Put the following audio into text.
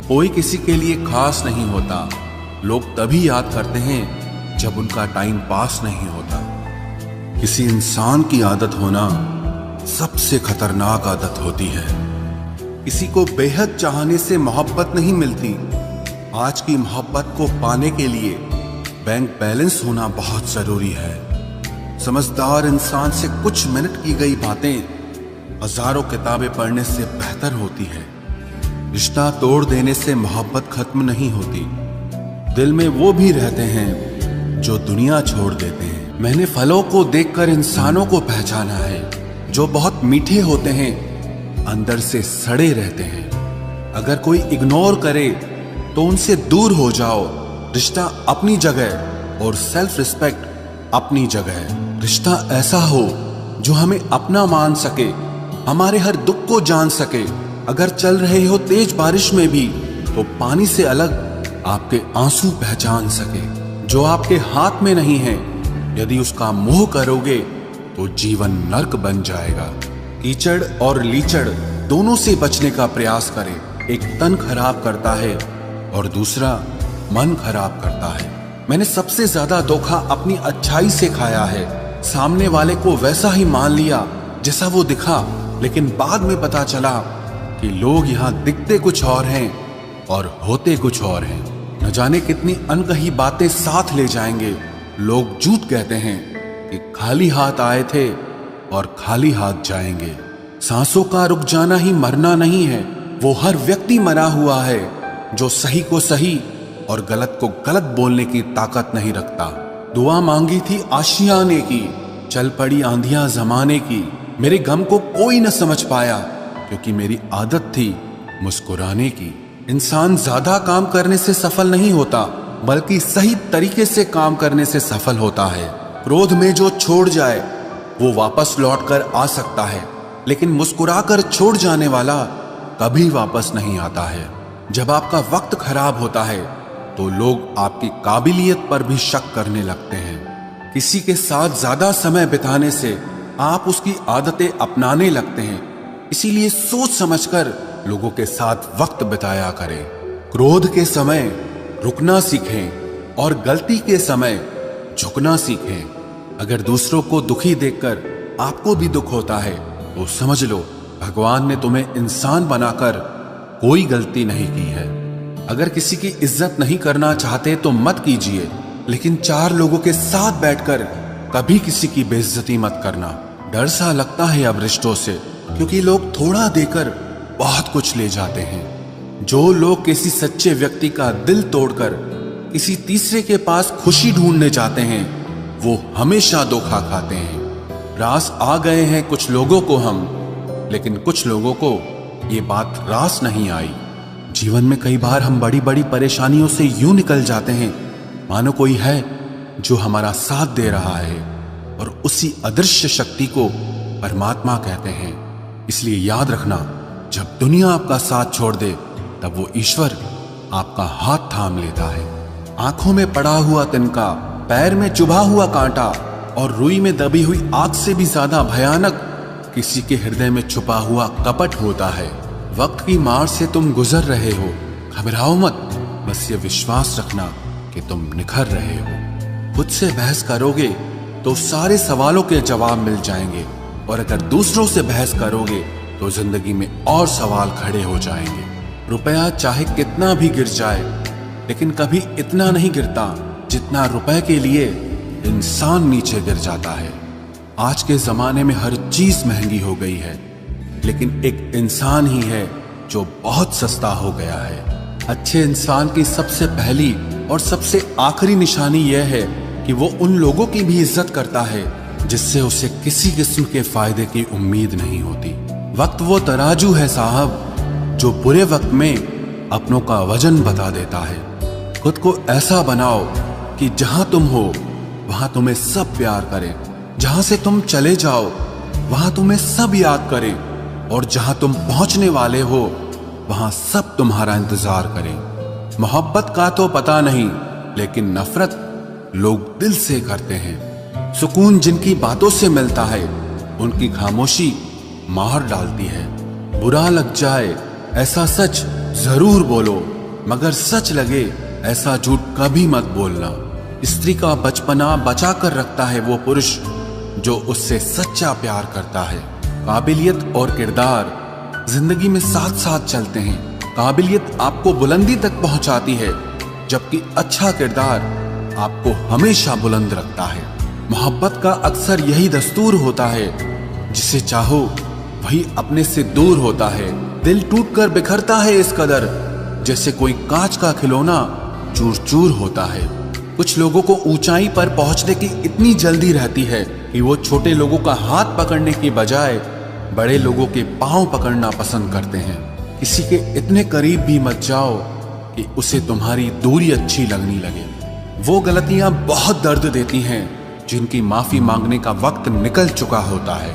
कोई किसी के लिए खास नहीं होता। लोग तभी याद करते हैं जब उनका टाइम पास नहीं होता। किसी इंसान की आदत होना सबसे खतरनाक आदत होती है। किसी को बेहद चाहने से मोहब्बत नहीं मिलती। आज की मोहब्बत को पाने के लिए बैंक बैलेंस होना बहुत जरूरी है। समझदार इंसान से कुछ मिनट की गई बातें हजारों किताबें पढ़ने से बेहतर होती है। रिश्ता तोड़ देने से मोहब्बत खत्म नहीं होती। दिल में वो भी रहते हैं जो दुनिया छोड़ देते हैं। मैंने फलों को देखकर इंसानों को पहचाना है, जो बहुत मीठे होते हैं अंदर से सड़े रहते हैं। अगर कोई इग्नोर करे तो उनसे दूर हो जाओ। रिश्ता अपनी जगह और सेल्फ रिस्पेक्ट अपनी जगह। रिश्ता ऐसा हो जो हमें अपना मान सके, हमारे हर दुख को जान सके। अगर चल रहे हो तेज बारिश में भी तो पानी से अलग आपके आंसू पहचान सके। जो आपके हाथ में नहीं है, यदि उसका मोह करोगे तो जीवन नर्क बन जाएगा। कीचड़ और लीचड़ दोनों से बचने का प्रयास करें। एक तन खराब करता है और दूसरा मन खराब करता है। मैंने सबसे ज्यादा धोखा अपनी अच्छाई से खाया है। सामने वाले को वैसा ही मान लिया जैसा वो दिखा, लेकिन बाद में पता चला कि लोग यहाँ दिखते कुछ और हैं और होते कुछ और हैं। न जाने कितनी अनकही बातें साथ ले जाएंगे। लोग झूठ कहते हैं कि खाली हाथ आए थे और खाली हाथ जाएंगे। सांसों का रुक जाना ही मरना नहीं है। वो हर व्यक्ति मरा हुआ है जो सही को सही और गलत को गलत बोलने की ताकत नहीं रखता। दुआ मांगी थी आशियाने की, चल पड़ी आंधियां जमाने की। मेरे गम को कोई न समझ पाया क्योंकि मेरी आदत थी मुस्कुराने की। इंसान ज्यादा काम करने से सफल नहीं होता, बल्कि सही तरीके से काम करने से सफल होता है। क्रोध में जो छोड़ जाए वो वापस लौट कर आ सकता है, लेकिन मुस्कुराकर छोड़ जाने वाला कभी वापस नहीं आता है। जब आपका वक्त खराब होता है तो लोग आपकी काबिलियत पर भी शक करने लगते हैं। किसी के साथ ज्यादा समय बिताने से आप उसकी आदतें अपनाने लगते हैं। इसीलिए सोच समझकर लोगों के साथ वक्त बिताया करें। क्रोध के समय रुकना सीखें और गलती के समय झुकना सीखें। अगर दूसरों को दुखी देखकर आपको भी दुख होता है तो समझ लो भगवान ने तुम्हें इंसान बनाकर कोई गलती नहीं की है। अगर किसी की इज्जत नहीं करना चाहते तो मत कीजिए, लेकिन चार लोगों के साथ बैठकर कभी किसी की बेइज्जती मत करना। डर सा लगता है अब रिश्तों से, क्योंकि लोग थोड़ा देकर बहुत कुछ ले जाते हैं। जो लोग किसी सच्चे व्यक्ति का दिल तोड़कर किसी तीसरे के पास खुशी ढूंढने जाते हैं वो हमेशा धोखा खाते हैं। रास आ गए हैं कुछ लोगों को हम, लेकिन कुछ लोगों को ये बात रास नहीं आई। जीवन में कई बार हम बड़ी बड़ी परेशानियों से यूं निकल जाते हैं मानो कोई है जो हमारा साथ दे रहा है, और उसी अदृश्य शक्ति को परमात्मा कहते हैं। इसलिए याद रखना, जब दुनिया आपका साथ छोड़ दे तब वो ईश्वर आपका हाथ थाम लेता है। आंखों में पड़ा हुआ तिनका, पैर में चुभा हुआ कांटा और रुई में दबी हुई आग से भी ज्यादा भयानक किसी के हृदय में छुपा हुआ कपट होता है। वक्त की मार से तुम गुजर रहे हो, घबराओ मत, बस ये विश्वास रखना कि तुम निखर रहे हो। खुद से बहस करोगे तो सारे सवालों के जवाब मिल जाएंगे, और अगर दूसरों से बहस करोगे तो जिंदगी में और सवाल खड़े हो जाएंगे। रुपया चाहे कितना भी गिर जाए, लेकिन कभी इतना नहीं गिरता जितना रुपए के लिए इंसान नीचे गिर जाता है। आज के जमाने में हर चीज महंगी हो गई है, लेकिन एक इंसान ही है जो बहुत सस्ता हो गया है। अच्छे इंसान की सबसे पहली और सबसे आखिरी निशानी यह है कि वो उन लोगों की भी इज्जत करता है जिससे उसे किसी किस्म के फायदे की उम्मीद नहीं होती। वक्त वो तराजू है साहब जो बुरे वक्त में अपनों का वजन बता देता है। खुद को ऐसा बनाओ कि जहां तुम हो वहां तुम्हें सब प्यार करें, जहां से तुम चले जाओ वहां तुम्हें सब याद करें, और जहां तुम पहुंचने वाले हो वहां सब तुम्हारा इंतजार करें। मोहब्बत का तो पता नहीं, लेकिन नफरत लोग दिल से करते हैं। सुकून जिनकी बातों से मिलता है उनकी खामोशी मार डालती है। बुरा लग जाए ऐसा सच जरूर बोलो, मगर सच लगे ऐसा झूठ कभी मत बोलना। स्त्री का बचपना बचा कर रखता है वो पुरुष जो उससे सच्चा प्यार करता है। काबिलियत और किरदार जिंदगी में साथ साथ चलते हैं। काबिलियत आपको बुलंदी तक पहुंचाती है, जबकि अच्छा किरदार आपको हमेशा बुलंद रखता है। मोहब्बत का अक्सर यही दस्तूर होता है, जिसे चाहो वही अपने से दूर होता है। दिल टूटकर बिखरता है इस कदर, जैसे कोई कांच का खिलौना चूर चूर होता है। कुछ लोगों को ऊंचाई पर पहुंचने की इतनी जल्दी रहती है कि वो छोटे लोगों का हाथ पकड़ने की बजाय बड़े लोगों के पांव पकड़ना पसंद करते हैं। किसी के इतने करीब भी मत जाओ कि उसे तुम्हारी दूरी अच्छी लगने लगे। वो गलतियां बहुत दर्द देती हैं जिनकी माफी मांगने का वक्त निकल चुका होता है।